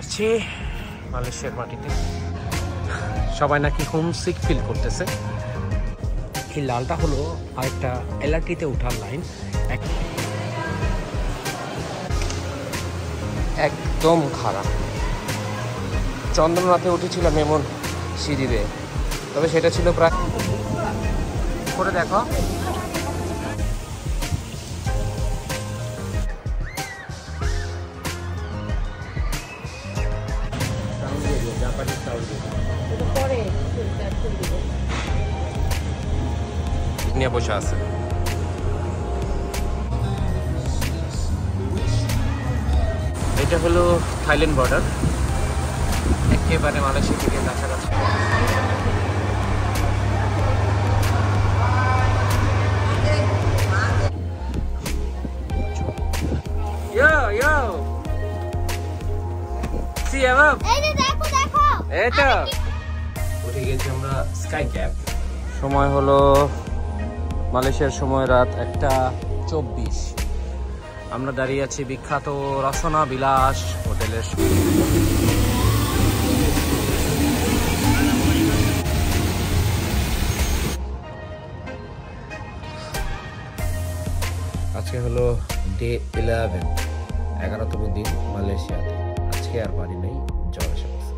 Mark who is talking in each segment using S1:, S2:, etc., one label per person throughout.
S1: আসছে মালয়েশিয়ার মাটিতে সবাই নাকি হোমসিক ফিল করতেছে। এই লালটা হলো আরেকটা এলআরটিতে ওঠার লাইন, একদম খারাপ। চন্দ্রনাথে উঠেছিলাম এমন সিঁড়ি বেয়ে, তবে সেটা ছিল প্রায় করে দেখো। নিয়ে বসে আছে। এটা হলো থাইল্যান্ড বর্ডার, একেবারে মালয়েশিয়া থেকে কাছাকাছি। উঠে গেছি আমরা স্কাই ক্যাপ। সময় হলো মালয়েশিয়ার সময় রাত 1:24। আমরা দাঁড়িয়ে আছি বিখ্যাত রসনা বিলাস হোটেলের। আজকে হলো ডে 11, 11তম দিন মালয়েশিয়াতে। আজকে আর বাড়ি নেই, জ্বর এসে গেছে।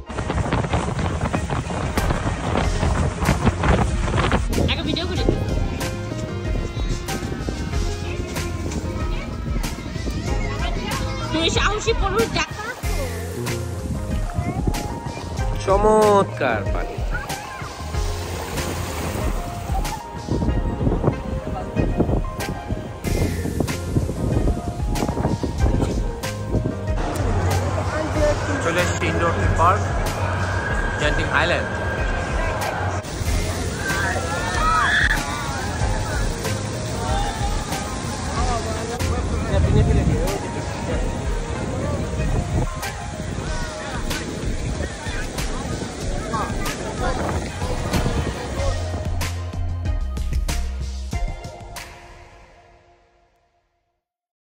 S1: চমৎকার পানি। চলে এসেছি ইনডোর পার্ক, জেন্টিং আইল্যান্ড।